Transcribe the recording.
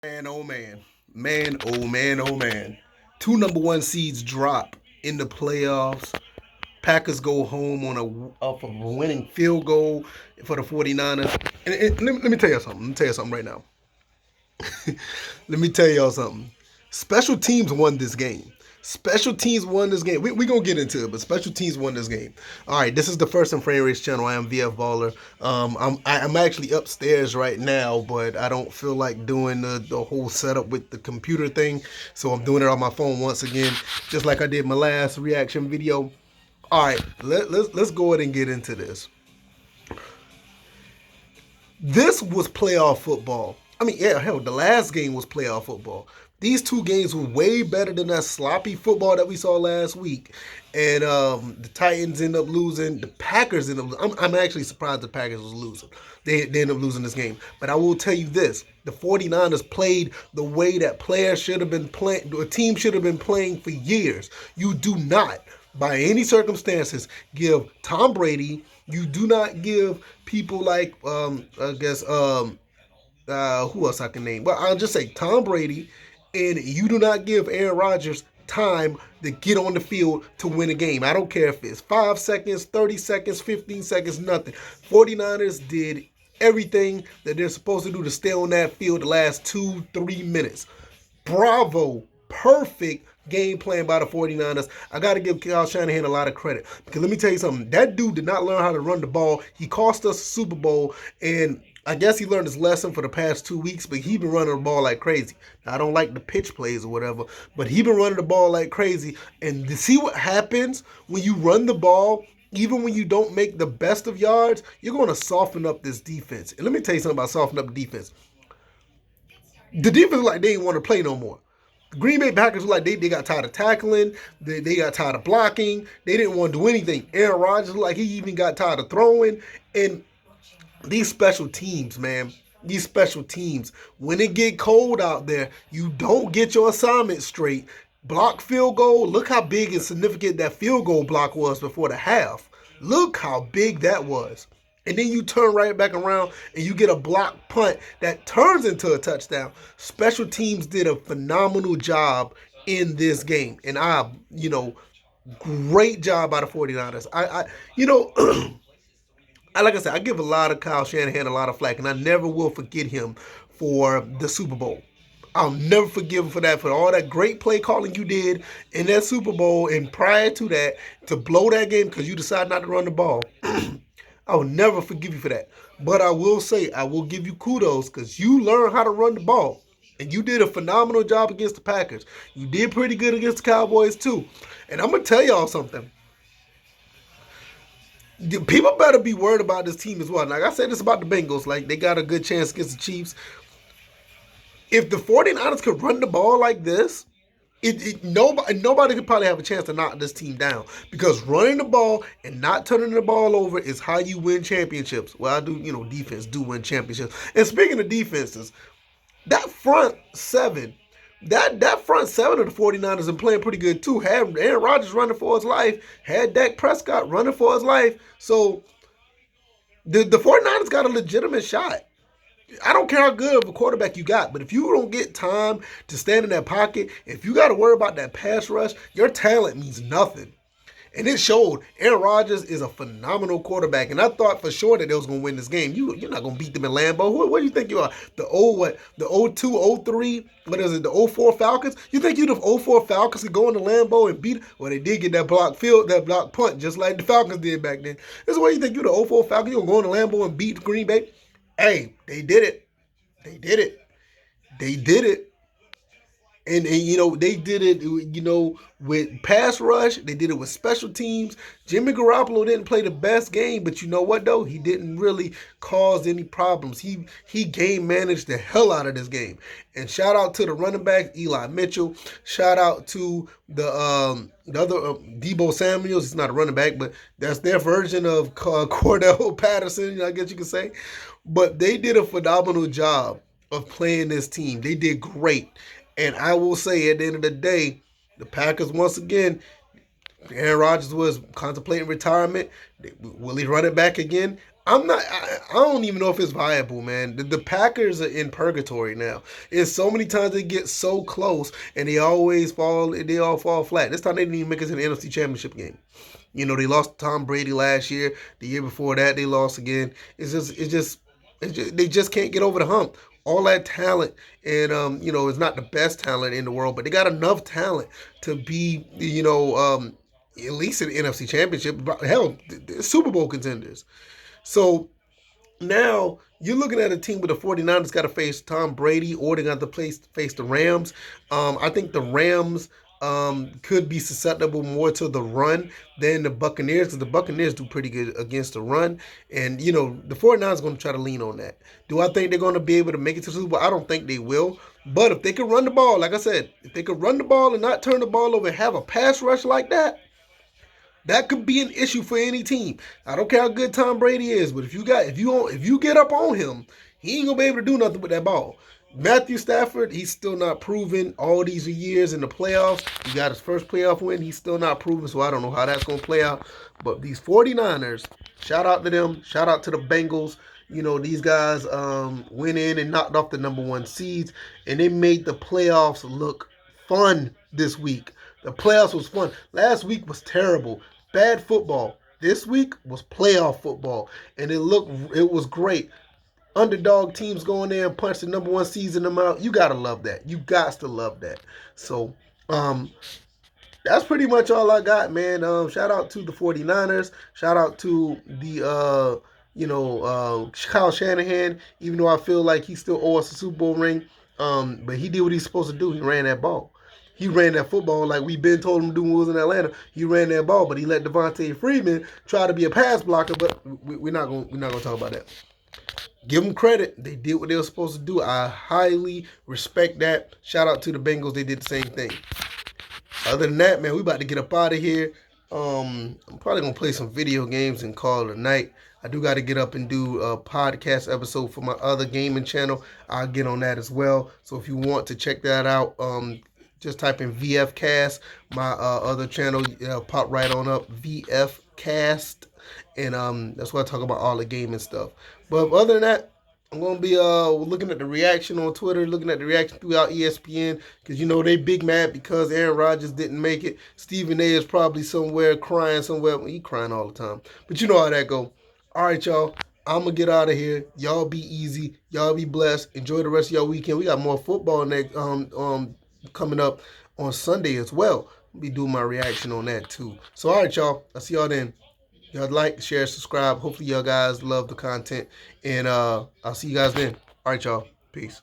Man, oh man. Man, oh man, oh man. Two number one seeds drop in the playoffs. Packers go home on off of a winning field goal for the 49ers. And let me tell you something. Let me tell you something right now. Let me tell y'all something. Special teams won this game. Special teams won this game. We going to get into it, but special teams won this game. All right, this is the First and Frame Race channel. I am VF Baller. I'm actually upstairs right now, but I don't feel like doing the whole setup with the computer thing. So I'm doing it on my phone once again, just like I did my last reaction video. All right, let's go ahead and get into this. This was playoff football. I mean, yeah, hell, the last game was playoff football. These two games were way better than that sloppy football that we saw last week. And the Titans end up losing. The Packers end up losing. I'm actually surprised the Packers was losing. They end up losing this game. But I will tell you this. The 49ers played the way that players should have been playing, a team should have been playing for years. You do not, by any circumstances, give Tom Brady, you do not give people like, I guess, who else I can name? Well, I'll just say Tom Brady, and you do not give Aaron Rodgers time to get on the field to win a game. I don't care if it's 5 seconds, 30 seconds, 15 seconds, nothing. 49ers did everything that they're supposed to do to stay on that field the last 2-3 minutes. Bravo. Perfect game plan by the 49ers. I got to give Kyle Shanahan a lot of credit. Because let me tell you something. That dude did not learn how to run the ball. He cost us a Super Bowl. And I guess he learned his lesson for the past 2 weeks, but he been running the ball like crazy. Now, I don't like the pitch plays or whatever, but he been running the ball like crazy. And to see what happens when you run the ball, even when you don't make the best of yards, you're going to soften up this defense. And let me tell you something about softening up the defense. The defense like they didn't want to play no more. Green Bay Packers were like they got tired of tackling, they got tired of blocking, they didn't want to do anything. Aaron Rodgers like he even got tired of throwing. And these special teams, man, these special teams, when it get cold out there, you don't get your assignment straight. Block field goal, look how big and significant that field goal block was before the half. Look how big that was. And then you turn right back around and you get a block punt that turns into a touchdown. Special teams did a phenomenal job in this game. And great job by the 49ers. Like I said, I give a lot of Kyle Shanahan a lot of flack, and I never will forget him for the Super Bowl. I'll never forgive him for that, for all that great play calling you did in that Super Bowl, and prior to that, to blow that game because you decided not to run the ball. I will never forgive you for that. But I will say, I will give you kudos because you learned how to run the ball. And you did a phenomenal job against the Packers. You did pretty good against the Cowboys, too. And I'm going to tell y'all something. People better be worried about this team as well. Like I said this about the Bengals. Like, they got a good chance against the Chiefs. If the 49ers could run the ball like this, nobody could probably have a chance to knock this team down, because running the ball and not turning the ball over is how you win championships. Well, I do, defense do win championships. And speaking of defenses, that front seven, that front seven of the 49ers are playing pretty good too. Had Aaron Rodgers running for his life, had Dak Prescott running for his life. So the 49ers got a legitimate shot. I don't care how good of a quarterback you got, but if you don't get time to stand in that pocket, if you got to worry about that pass rush, your talent means nothing. And it showed. Aaron Rodgers is a phenomenal quarterback, and I thought for sure that they was going to win this game. You're not going to beat them in Lambeau. What do you think you are? The 02, 03, what is it, the 04 Falcons? You think you the 04 Falcons could go into Lambeau and beat? Well, they did get that block punt, just like the Falcons did back then. This is why you think you the 04 Falcons, you're going to go into Lambeau and beat Green Bay? Hey, they did it. They did it. They did it. And they did it, with pass rush. They did it with special teams. Jimmy Garoppolo didn't play the best game, but you know what, though? He didn't really cause any problems. He game managed the hell out of this game. And shout out to the running back, Eli Mitchell. Shout out to the other Debo Samuels. He's not a running back, but that's their version of Cordell Patterson, I guess you could say. But they did a phenomenal job of playing this team. They did great. And I will say, at the end of the day, the Packers, once again, Aaron Rodgers was contemplating retirement. Will he run it back again? I'm not. I don't even know if it's viable, man. The Packers are in purgatory now. It's so many times they get so close and they always fall. They all fall flat. This time they didn't even make it to the NFC Championship game. You know, they lost Tom Brady last year. The year before that, they lost again. They just can't get over the hump. All that talent, and it's not the best talent in the world, but they got enough talent to be, at least in the NFC Championship. Hell, Super Bowl contenders. So now you're looking at a team with the 49ers got to face Tom Brady, or they got to face the Rams. I think the Rams could be susceptible more to the run than the Buccaneers, because the Buccaneers do pretty good against the run. And, the 49ers are going to try to lean on that. Do I think they're going to be able to make it to the Super Bowl? I don't think they will. But if they can run the ball, like I said, if they could run the ball and not turn the ball over and have a pass rush like that, that could be an issue for any team. I don't care how good Tom Brady is, but if you get up on him, he ain't gonna be able to do nothing with that ball. Matthew Stafford, he's still not proven all these years in the playoffs. He got his first playoff win. He's still not proven, so I don't know how that's going to play out. But these 49ers, shout out to them. Shout out to the Bengals. These guys went in and knocked off the number one seeds, and they made the playoffs look fun this week. The playoffs was fun. Last week was terrible. Bad football. This week was playoff football, and it was great. Underdog teams going there and punch the number one seeds in them out. You gotta love that. You got to love that. So, that's pretty much all I got, man. Shout out to the 49ers. Shout out to the Kyle Shanahan, even though I feel like he still owes us a Super Bowl ring. But he did what he's supposed to do. He ran that ball. He ran that football like we've been told him to do when he was in Atlanta. He ran that ball, but he let Devontae Freeman try to be a pass blocker. But we're not gonna talk about that. Give them credit. They did what they were supposed to do. I highly respect that. Shout out to the Bengals. They did the same thing. Other than that, man, we about to get up out of here. I'm probably going to play some video games and call it a night. I do got to get up and do a podcast episode for my other gaming channel. I'll get on that as well. So if you want to check that out, just type in VFcast. My other channel, pop right on up, VFcast. And that's why I talk about all the gaming stuff. But other than that, I'm going to be looking at the reaction on Twitter, looking at the reaction throughout ESPN, because, they big mad because Aaron Rodgers didn't make it. Stephen A is probably somewhere crying somewhere. Well, he crying all the time. But you know how that go. All right, y'all. I'm going to get out of here. Y'all be easy. Y'all be blessed. Enjoy the rest of y'all weekend. We got more football next coming up on Sunday as well. I'll be doing my reaction on that too. So, all right, y'all. I'll see y'all then. Y'all like, share, subscribe. Hopefully y'all guys love the content. And I'll see you guys then. All right, y'all. Peace.